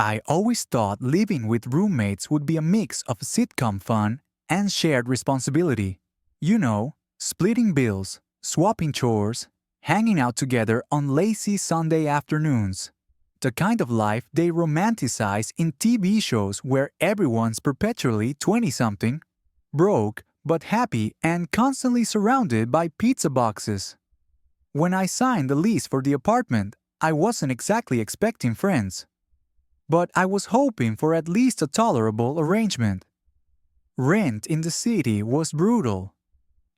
I always thought living with roommates would be a mix of sitcom fun and shared responsibility. You know, splitting bills, swapping chores, hanging out together on lazy Sunday afternoons. The kind of life they romanticize in TV shows where everyone's perpetually 20-something, broke but happy and constantly surrounded by pizza boxes. When I signed the lease for the apartment, I wasn't exactly expecting friends. But I was hoping for at least a tolerable arrangement. Rent in the city was brutal,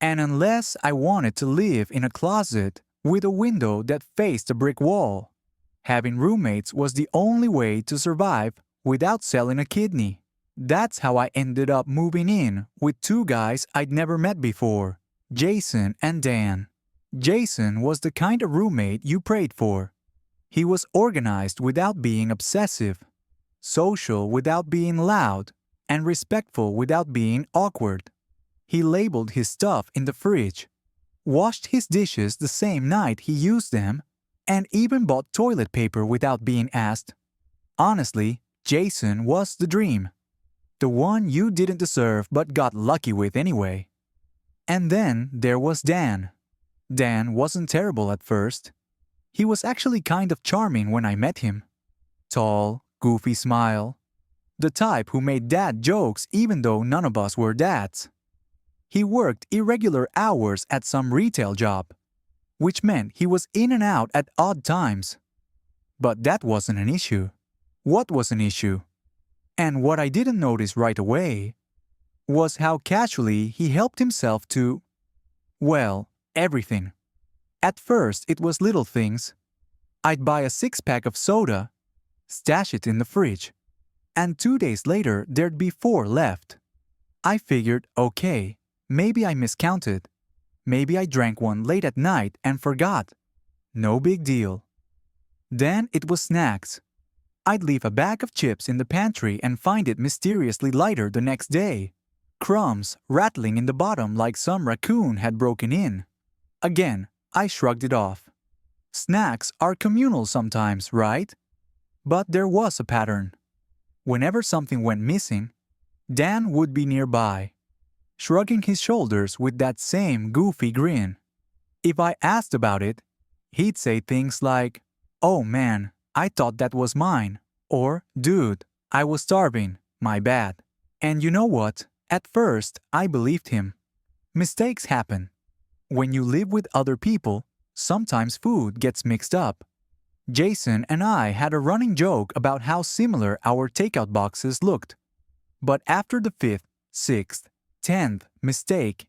and unless I wanted to live in a closet with a window that faced a brick wall, having roommates was the only way to survive without selling a kidney. That's how I ended up moving in with two guys I'd never met before, Jason and Dan. Jason was the kind of roommate you prayed for. He was organized without being obsessive, social without being loud, and respectful without being awkward. He labeled his stuff in the fridge, washed his dishes the same night he used them, and even bought toilet paper without being asked. Honestly, Jason was the dream. The one you didn't deserve but got lucky with anyway. And then there was Dan. Dan wasn't terrible at first. He was actually kind of charming when I met him. Tall, goofy smile. The type who made dad jokes even though none of us were dads. He worked irregular hours at some retail job, which meant he was in and out at odd times. But that wasn't an issue. What was an issue? And what I didn't notice right away was how casually he helped himself to, well, everything. At first, it was little things. I'd buy a 6-pack of soda, stash it in the fridge, and 2 days later, there'd be 4 left. I figured, okay, maybe I miscounted. Maybe I drank one late at night and forgot. No big deal. Then it was snacks. I'd leave a bag of chips in the pantry and find it mysteriously lighter the next day. Crumbs rattling in the bottom like some raccoon had broken in. Again, I shrugged it off. Snacks are communal sometimes, right? But there was a pattern. Whenever something went missing, Dan would be nearby, shrugging his shoulders with that same goofy grin. If I asked about it, he'd say things like, "Oh man, I thought that was mine," or "Dude, I was starving, my bad." And you know what? At first, I believed him. Mistakes happen. When you live with other people, sometimes food gets mixed up. Jason and I had a running joke about how similar our takeout boxes looked. But after the 5th, 6th, 10th mistake,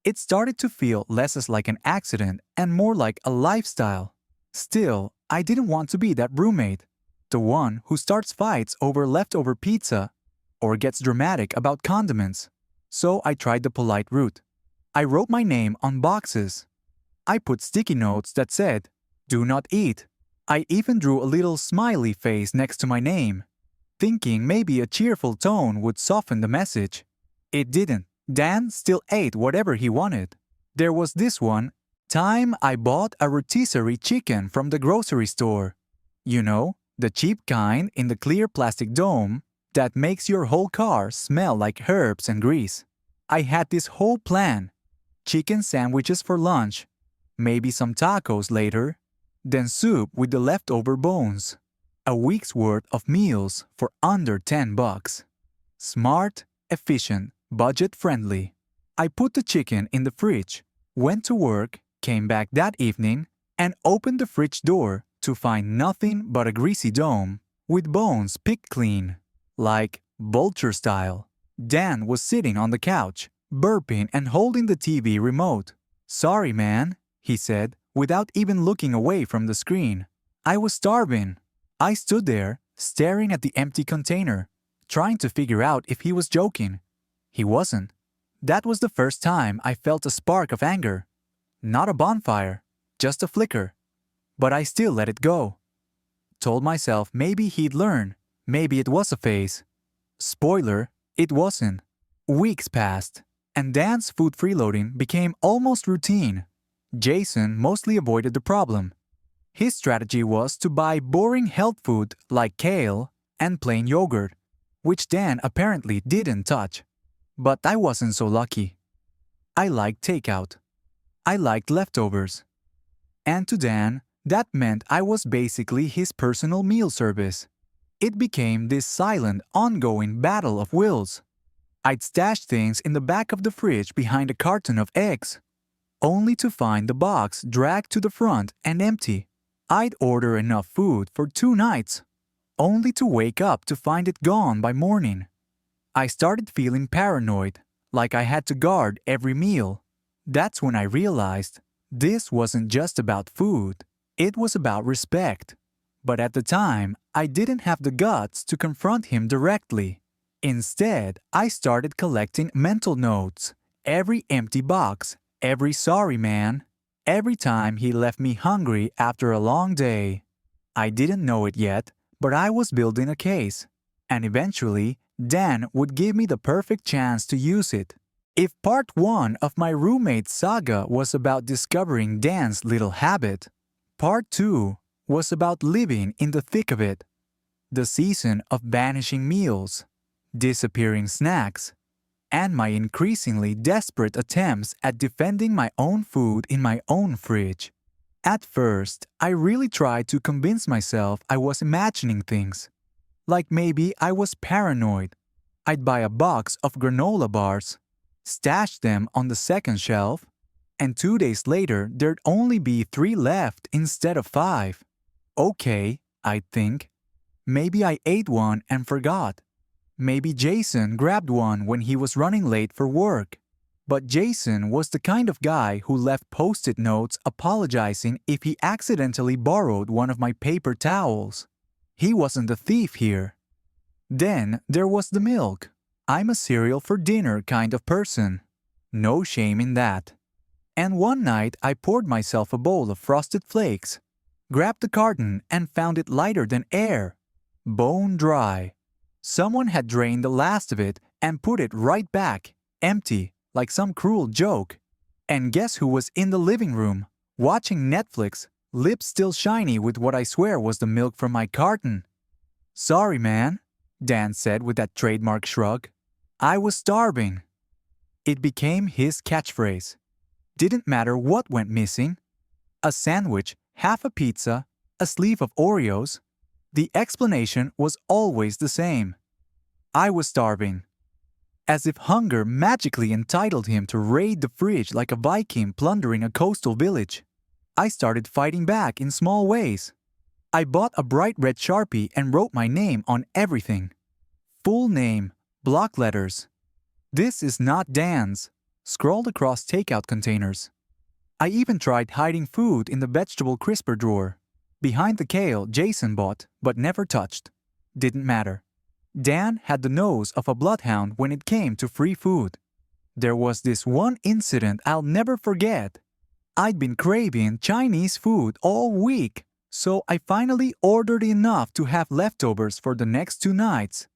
it started to feel less as like an accident and more like a lifestyle. Still, I didn't want to be that roommate, the one who starts fights over leftover pizza or gets dramatic about condiments. So I tried the polite route. I wrote my name on boxes. I put sticky notes that said, "Do not eat." I even drew a little smiley face next to my name, thinking maybe a cheerful tone would soften the message. It didn't. Dan still ate whatever he wanted. There was this one time I bought a rotisserie chicken from the grocery store. You know, the cheap kind in the clear plastic dome that makes your whole car smell like herbs and grease. I had this whole plan. Chicken sandwiches for lunch, maybe some tacos later, then soup with the leftover bones. A week's worth of meals for under $10. Smart, efficient, budget-friendly. I put the chicken in the fridge, went to work, came back that evening, and opened the fridge door to find nothing but a greasy dome with bones picked clean, like vulture style. Dan was sitting on the couch, burping and holding the TV remote. "Sorry, man," he said, without even looking away from the screen. I was starving. I stood there, staring at the empty container, trying to figure out if he was joking. He wasn't. That was the first time I felt a spark of anger. Not a bonfire, just a flicker. But I still let it go. Told myself maybe he'd learn, maybe it was a phase. Spoiler, it wasn't. Weeks passed, and Dan's food freeloading became almost routine. Jason mostly avoided the problem. His strategy was to buy boring health food like kale, and plain yogurt, which Dan apparently didn't touch. But I wasn't so lucky. I liked takeout. I liked leftovers. And to Dan, that meant I was basically his personal meal service. It became this silent, ongoing battle of wills. I'd stash things in the back of the fridge behind a carton of eggs, only to find the box dragged to the front and empty. I'd order enough food for 2 nights, only to wake up to find it gone by morning. I started feeling paranoid, like I had to guard every meal. That's when I realized this wasn't just about food, it was about respect. But at the time, I didn't have the guts to confront him directly. Instead, I started collecting mental notes, every empty box, every sorry man, every time he left me hungry after a long day. I didn't know it yet, but I was building a case. And eventually, Dan would give me the perfect chance to use it. If part 1 of my roommate's saga was about discovering Dan's little habit, part 2 was about living in the thick of it. The season of vanishing meals, disappearing snacks, and my increasingly desperate attempts at defending my own food in my own fridge. At first, I really tried to convince myself I was imagining things. Like maybe I was paranoid. I'd buy a box of granola bars, stash them on the second shelf, and 2 days later there'd only be 3 left instead of 5. Okay, I'd think. Maybe I ate one and forgot. Maybe Jason grabbed one when he was running late for work. But Jason was the kind of guy who left post-it notes apologizing if he accidentally borrowed one of my paper towels. He wasn't a thief here. Then there was the milk. I'm a cereal for dinner kind of person. No shame in that. And one night I poured myself a bowl of Frosted Flakes, grabbed the carton and found it lighter than air. Bone dry. Someone had drained the last of it and put it right back, empty, like some cruel joke. And guess who was in the living room, watching Netflix, lips still shiny with what I swear was the milk from my carton? "Sorry, man," Dan said with that trademark shrug. "I was starving." It became his catchphrase. Didn't matter what went missing. A sandwich, half a pizza, a sleeve of Oreos. The explanation was always the same. I was starving. As if hunger magically entitled him to raid the fridge like a Viking plundering a coastal village. I started fighting back in small ways. I bought a bright red Sharpie and wrote my name on everything. Full name, block letters. "This is not Dan's," scrawled across takeout containers. I even tried hiding food in the vegetable crisper drawer, behind the kale Jason bought but never touched. Didn't matter. Dan had the nose of a bloodhound when it came to free food. There was this one incident I'll never forget. I'd been craving Chinese food all week, so I finally ordered enough to have leftovers for the next 2 nights.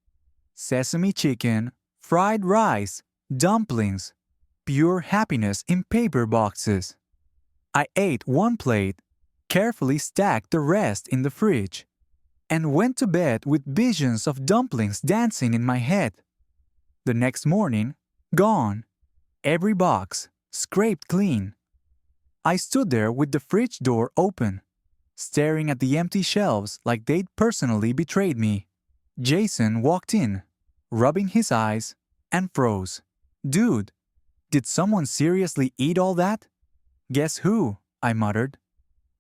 Sesame chicken, fried rice, dumplings, pure happiness in paper boxes. I ate 1 plate, carefully stacked the rest in the fridge, and went to bed with visions of dumplings dancing in my head. The next morning, gone. Every box, scraped clean. I stood there with the fridge door open, staring at the empty shelves like they'd personally betrayed me. Jason walked in, rubbing his eyes, and froze. "Dude, did someone seriously eat all that?" "Guess who?" I muttered.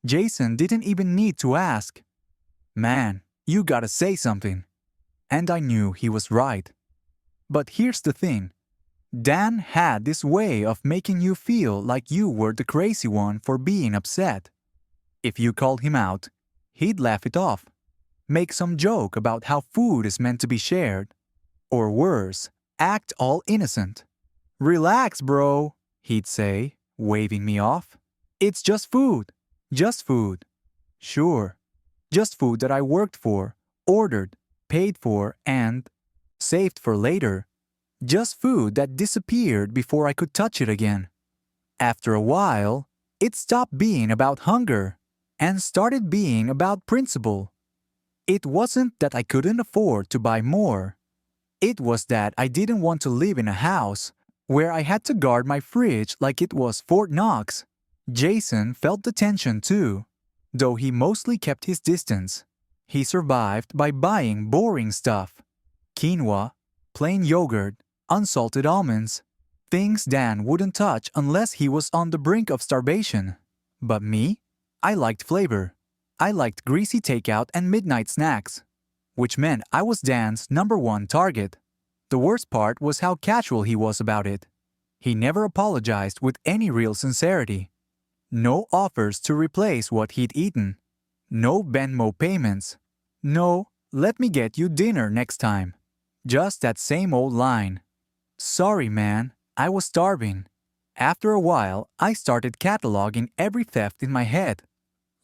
Jason didn't even need to ask. "Man, you gotta say something." And I knew he was right. But here's the thing. Dan had this way of making you feel like you were the crazy one for being upset. If you called him out, he'd laugh it off, make some joke about how food is meant to be shared. Or worse, act all innocent. "Relax, bro," he'd say, waving me off. "It's just food. Just food. Sure. Just food that I worked for, ordered, paid for, and saved for later. Just food that disappeared before I could touch it again." After a while, it stopped being about hunger and started being about principle. It wasn't that I couldn't afford to buy more. It was that I didn't want to live in a house where I had to guard my fridge like it was Fort Knox. Jason felt the tension too, though he mostly kept his distance. He survived by buying boring stuff: quinoa, plain yogurt, unsalted almonds, things Dan wouldn't touch unless he was on the brink of starvation. But me? I liked flavor. I liked greasy takeout and midnight snacks, which meant I was Dan's #1 target. The worst part was how casual he was about it. He never apologized with any real sincerity. No offers to replace what he'd eaten. No Venmo payments. No, let me get you dinner next time. Just that same old line. Sorry, man, I was starving. After a while, I started cataloging every theft in my head,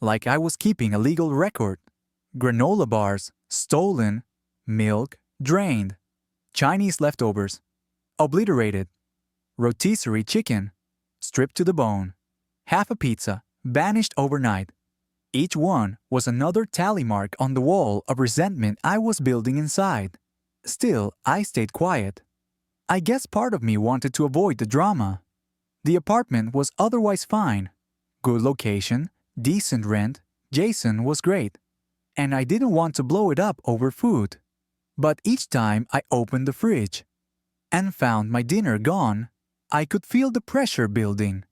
like I was keeping a legal record. Granola bars, stolen. Milk, drained. Chinese leftovers, obliterated. Rotisserie chicken, stripped to the bone. Half a pizza, vanished overnight. Each one was another tally mark on the wall of resentment I was building inside. Still, I stayed quiet. I guess part of me wanted to avoid the drama. The apartment was otherwise fine. Good location, decent rent, Jason was great. And I didn't want to blow it up over food. But each time I opened the fridge and found my dinner gone, I could feel the pressure building.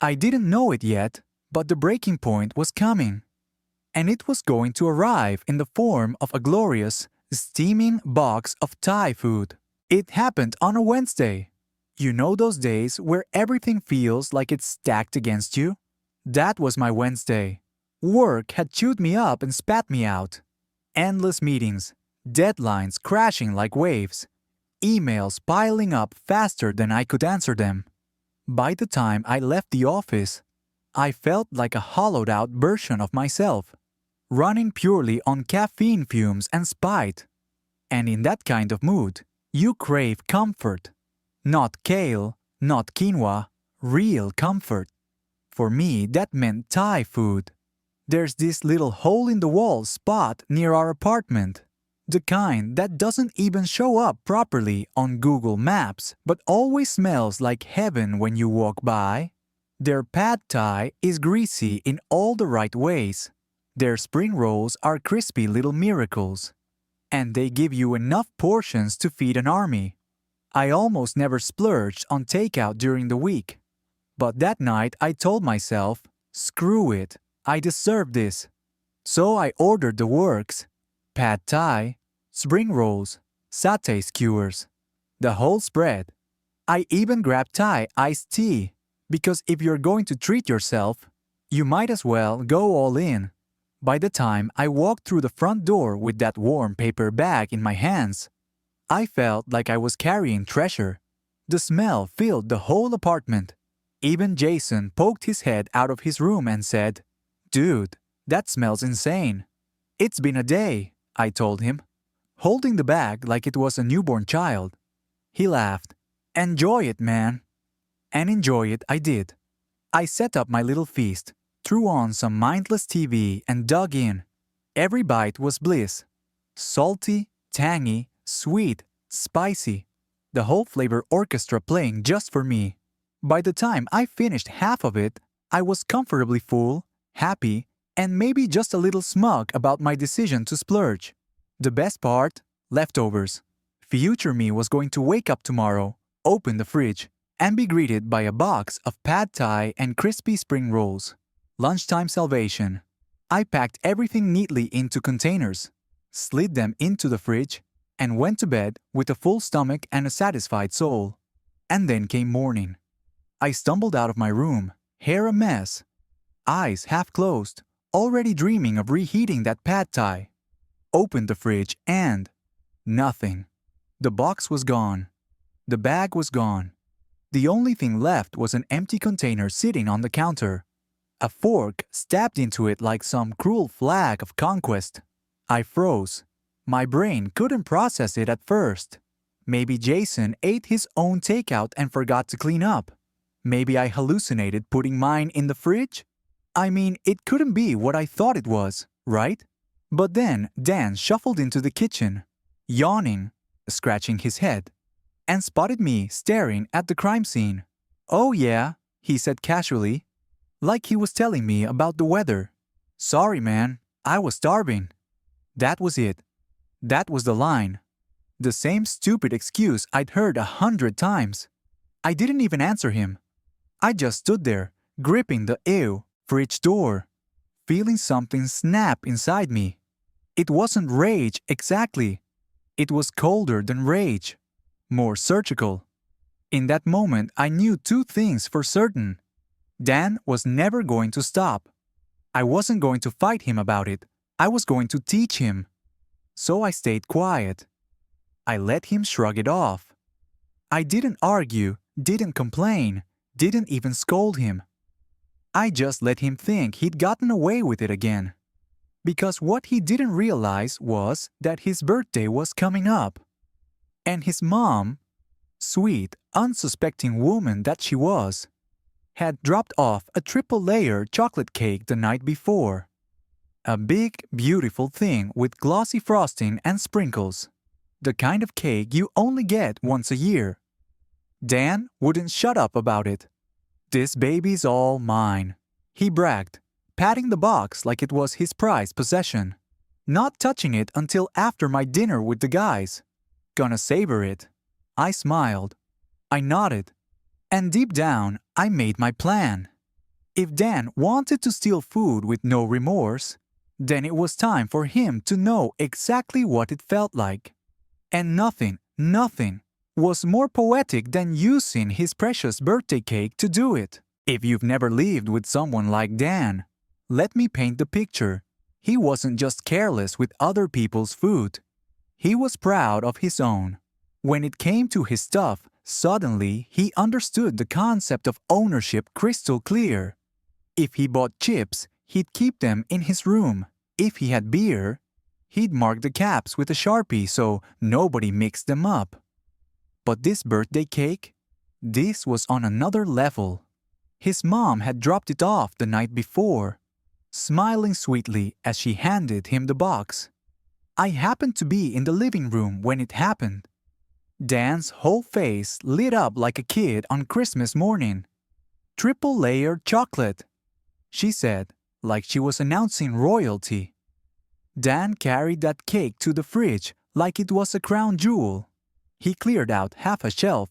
I didn't know it yet, but the breaking point was coming. And it was going to arrive in the form of a glorious, steaming box of Thai food. It happened on a Wednesday. You know those days where everything feels like it's stacked against you? That was my Wednesday. Work had chewed me up and spat me out. Endless meetings, deadlines crashing like waves, emails piling up faster than I could answer them. By the time I left the office, I felt like a hollowed-out version of myself, running purely on caffeine fumes and spite. And in that kind of mood, you crave comfort. Not kale, not quinoa, real comfort. For me, that meant Thai food. There's this little hole-in-the-wall spot near our apartment. The kind that doesn't even show up properly on Google Maps but always smells like heaven when you walk by. Their pad thai is greasy in all the right ways. Their spring rolls are crispy little miracles. And they give you enough portions to feed an army. I almost never splurged on takeout during the week. But that night I told myself, screw it, I deserve this. So I ordered the works. Pad thai, spring rolls, satay skewers, the whole spread. I even grabbed Thai iced tea, because if you're going to treat yourself, you might as well go all in. By the time I walked through the front door with that warm paper bag in my hands, I felt like I was carrying treasure. The smell filled the whole apartment. Even Jason poked his head out of his room and said, "Dude, that smells insane." "It's been a day," I told him, holding the bag like it was a newborn child. He laughed. "Enjoy it, man." And enjoy it I did. I set up my little feast, threw on some mindless TV and dug in. Every bite was bliss. Salty, tangy, sweet, spicy. The whole flavor orchestra playing just for me. By the time I finished half of it, I was comfortably full, happy, and maybe just a little smug about my decision to splurge. The best part? Leftovers. Future me was going to wake up tomorrow, open the fridge, and be greeted by a box of pad thai and crispy spring rolls. Lunchtime salvation. I packed everything neatly into containers, slid them into the fridge, and went to bed with a full stomach and a satisfied soul. And then came morning. I stumbled out of my room, hair a mess, eyes half closed, already dreaming of reheating that pad thai. Opened the fridge and nothing. The box was gone. The bag was gone. The only thing left was an empty container sitting on the counter. A fork stabbed into it like some cruel flag of conquest. I froze. My brain couldn't process it at first. Maybe Jason ate his own takeout and forgot to clean up. Maybe I hallucinated putting mine in the fridge? I mean, it couldn't be what I thought it was, right? But then Dan shuffled into the kitchen, yawning, scratching his head, and spotted me staring at the crime scene. "Oh yeah," he said casually, like he was telling me about the weather. "Sorry, man, I was starving." That was it. That was the line. The same stupid excuse I'd heard 100 times. I didn't even answer him. I just stood there, gripping the fridge door, feeling something snap inside me. It wasn't rage exactly. It was colder than rage, more surgical. In that moment, I knew two things for certain. Dan was never going to stop. I wasn't going to fight him about it. I was going to teach him. So I stayed quiet. I let him shrug it off. I didn't argue, didn't complain, didn't even scold him. I just let him think he'd gotten away with it again. Because what he didn't realize was that his birthday was coming up. And his mom, sweet, unsuspecting woman that she was, had dropped off a triple-layer chocolate cake the night before. A big, beautiful thing with glossy frosting and sprinkles. The kind of cake you only get once a year. Dan wouldn't shut up about it. "This baby's all mine," he bragged, patting the box like it was his prized possession. Not touching it until after my dinner with the guys. Gonna savor it. I smiled. I nodded. And deep down, I made my plan. If Dan wanted to steal food with no remorse, then it was time for him to know exactly what it felt like. And nothing was more poetic than using his precious birthday cake to do it. If you've never lived with someone like Dan, let me paint the picture. He wasn't just careless with other people's food. He was proud of his own. When it came to his stuff, suddenly he understood the concept of ownership crystal clear. If he bought chips, he'd keep them in his room. If he had beer, he'd mark the caps with a Sharpie so nobody mixed them up. But this birthday cake? This was on another level. His mom had dropped it off the night before, smiling sweetly as she handed him the box. I happened to be in the living room when it happened. Dan's whole face lit up like a kid on Christmas morning. "Triple-layer chocolate," she said, like she was announcing royalty. Dan carried that cake to the fridge like it was a crown jewel. He cleared out half a shelf,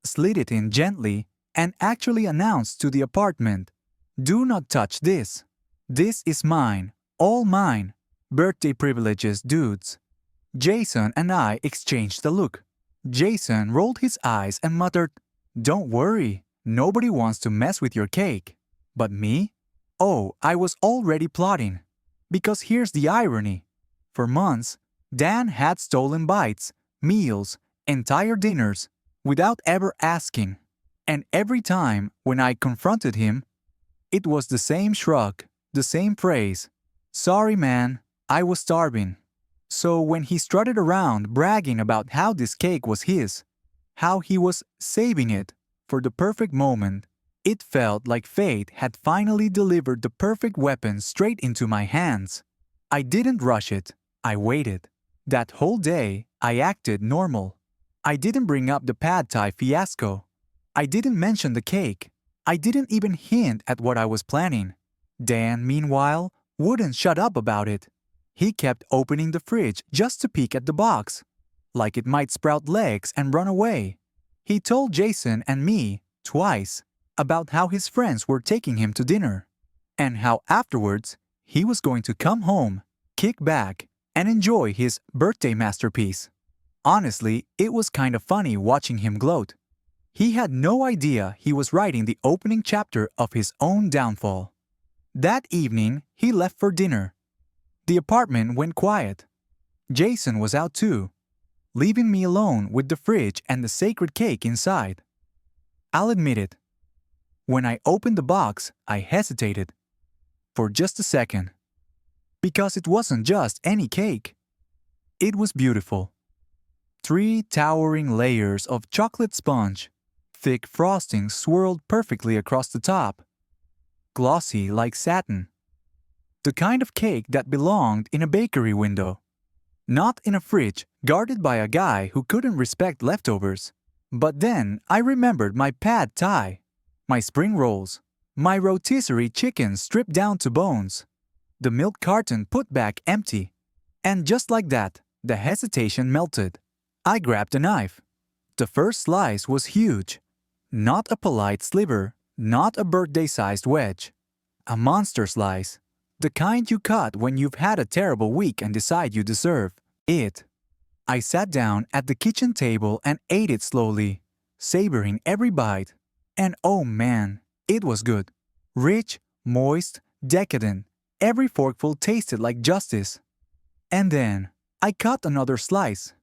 slid it in gently, and actually announced to the apartment, "Do not touch this. This is mine, all mine. Birthday privileges, dudes." Jason and I exchanged a look. Jason rolled his eyes and muttered, "Don't worry, nobody wants to mess with your cake." But me? Oh, I was already plotting. Because here's the irony. For months, Dan had stolen bites, meals, entire dinners, without ever asking. And every time when I confronted him, it was the same shrug, the same phrase, "Sorry man, I was starving." So when he strutted around bragging about how this cake was his, how he was saving it for the perfect moment, it felt like fate had finally delivered the perfect weapon straight into my hands. I didn't rush it. I waited. That whole day, I acted normal. I didn't bring up the pad thai fiasco. I didn't mention the cake. I didn't even hint at what I was planning. Dan, meanwhile, wouldn't shut up about it. He kept opening the fridge just to peek at the box, like it might sprout legs and run away. He told Jason and me, twice, about how his friends were taking him to dinner, and how afterwards he was going to come home, kick back, and enjoy his birthday masterpiece. Honestly, it was kind of funny watching him gloat. He had no idea he was writing the opening chapter of his own downfall. That evening, he left for dinner. The apartment went quiet. Jason was out too, leaving me alone with the fridge and the sacred cake inside. I'll admit it. When I opened the box, I hesitated. For just a second. Because it wasn't just any cake. It was beautiful. 3 towering layers of chocolate sponge, thick frosting swirled perfectly across the top. Glossy like satin. The kind of cake that belonged in a bakery window. Not in a fridge guarded by a guy who couldn't respect leftovers. But then I remembered my pad thai, my spring rolls, my rotisserie chicken stripped down to bones, the milk carton put back empty. And just like that, the hesitation melted. I grabbed a knife. The first slice was huge. Not a polite sliver, not a birthday-sized wedge. A monster slice. The kind you cut when you've had a terrible week and decide you deserve it. I sat down at the kitchen table and ate it slowly, savoring every bite. And oh man, it was good. Rich, moist, decadent. Every forkful tasted like justice. And then, I cut another slice.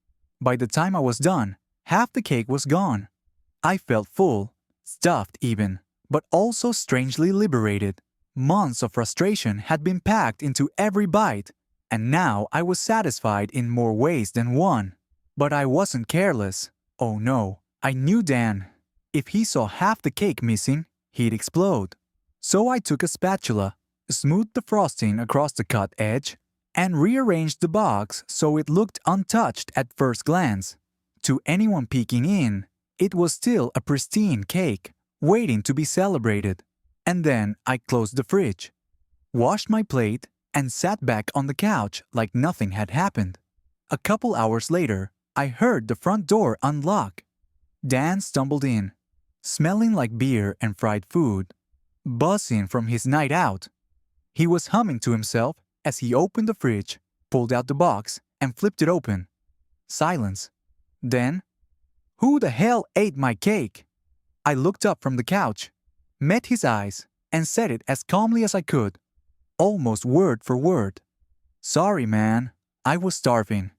By the time I was done, half the cake was gone. I felt full, stuffed even, but also strangely liberated. Months of frustration had been packed into every bite, and now I was satisfied in more ways than one. But I wasn't careless. Oh no, I knew Dan. If he saw half the cake missing, he'd explode. So I took a spatula, smoothed the frosting across the cut edge, and rearranged the box so it looked untouched at first glance. To anyone peeking in, it was still a pristine cake, waiting to be celebrated. And then I closed the fridge, washed my plate, and sat back on the couch like nothing had happened. A couple hours later, I heard the front door unlock. Dan stumbled in, smelling like beer and fried food, buzzing from his night out. He was humming to himself as he opened the fridge, pulled out the box, and flipped it open. Silence. Then, "Who the hell ate my cake?" I looked up from the couch, met his eyes, and said it as calmly as I could, almost word for word. "Sorry, man. I was starving."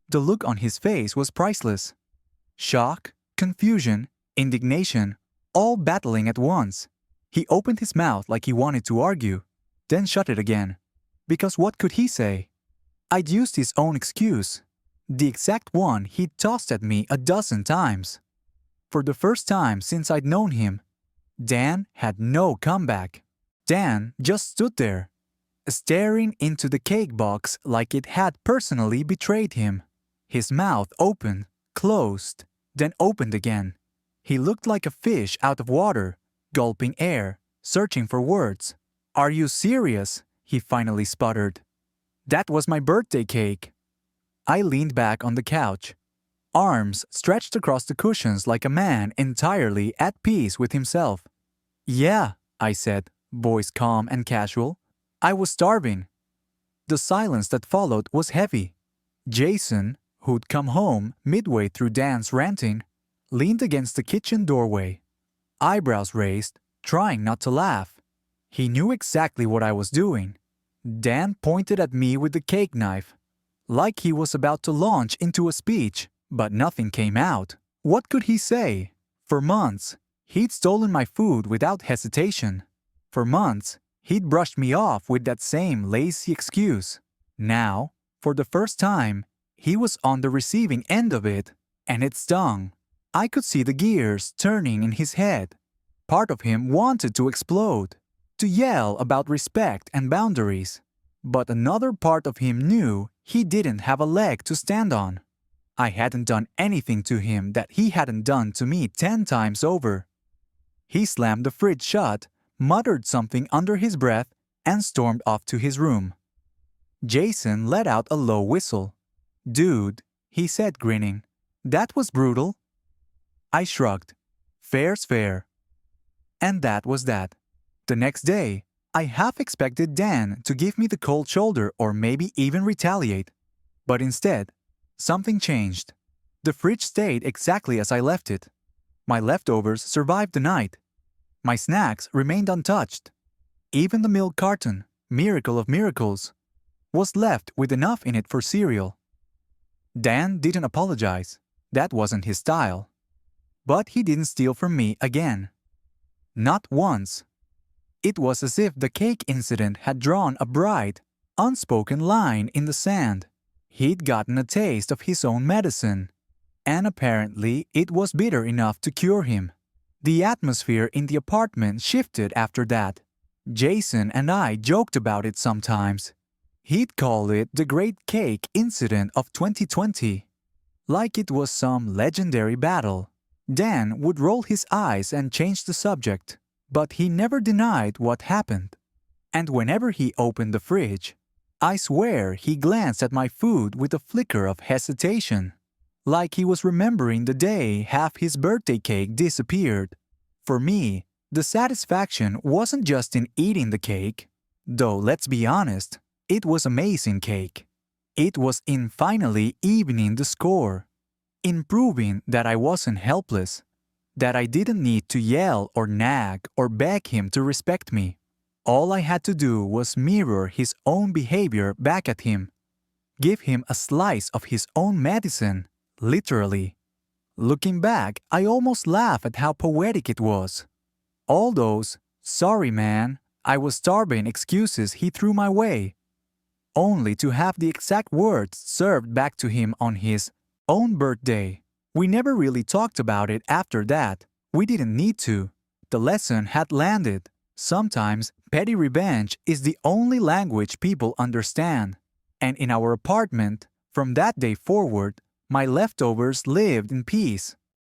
The look on his face was priceless. Shock, confusion, indignation, all battling at once. He opened his mouth like he wanted to argue, then shut it again. Because what could he say? I'd used his own excuse, the exact one he'd tossed at me a dozen times. For the first time since I'd known him, Dan had no comeback. Dan just stood there, staring into the cake box like it had personally betrayed him. His mouth opened, closed, then opened again. He looked like a fish out of water, gulping air, searching for words. "Are you serious?" he finally sputtered. "That was my birthday cake." I leaned back on the couch, arms stretched across the cushions like a man entirely at peace with himself. "Yeah," I said, voice calm and casual. "I was starving." The silence that followed was heavy. Jason, who'd come home midway through Dan's ranting, leaned against the kitchen doorway, eyebrows raised, trying not to laugh. He knew exactly what I was doing. Dan pointed at me with the cake knife, like he was about to launch into a speech, but nothing came out. What could he say? For months, he'd stolen my food without hesitation. For months, he'd brushed me off with that same lazy excuse. Now, for the first time, he was on the receiving end of it, and it stung. I could see the gears turning in his head. Part of him wanted to explode, to yell about respect and boundaries. But another part of him knew he didn't have a leg to stand on. I hadn't done anything to him that he hadn't done to me 10 times over. He slammed the fridge shut, muttered something under his breath, and stormed off to his room. Jason let out a low whistle. "Dude," he said, grinning, "that was brutal." I shrugged. Fair's fair. And that was that. The next day, I half expected Dan to give me the cold shoulder or maybe even retaliate. But instead, something changed. The fridge stayed exactly as I left it. My leftovers survived the night. My snacks remained untouched. Even the milk carton, miracle of miracles, was left with enough in it for cereal. Dan didn't apologize. That wasn't his style. But he didn't steal from me again. Not once. It was as if the cake incident had drawn a bright, unspoken line in the sand. He'd gotten a taste of his own medicine, and apparently it was bitter enough to cure him. The atmosphere in the apartment shifted after that. Jason and I joked about it sometimes. He'd call it the Great Cake Incident of 2020, like it was some legendary battle. Dan would roll his eyes and change the subject, but he never denied what happened. And whenever he opened the fridge, I swear he glanced at my food with a flicker of hesitation, like he was remembering the day half his birthday cake disappeared. For me, the satisfaction wasn't just in eating the cake, though let's be honest, it was amazing cake. It was in finally evening the score, in proving that I wasn't helpless, that I didn't need to yell or nag or beg him to respect me. All I had to do was mirror his own behavior back at him, give him a slice of his own medicine, literally. Looking back, I almost laugh at how poetic it was. All those, "sorry man, I was starving" excuses he threw my way, only to have the exact words served back to him on his own birthday. We never really talked about it after that. We didn't need to. The lesson had landed. Sometimes petty revenge is the only language people understand. And in our apartment, from that day forward, my leftovers lived in peace.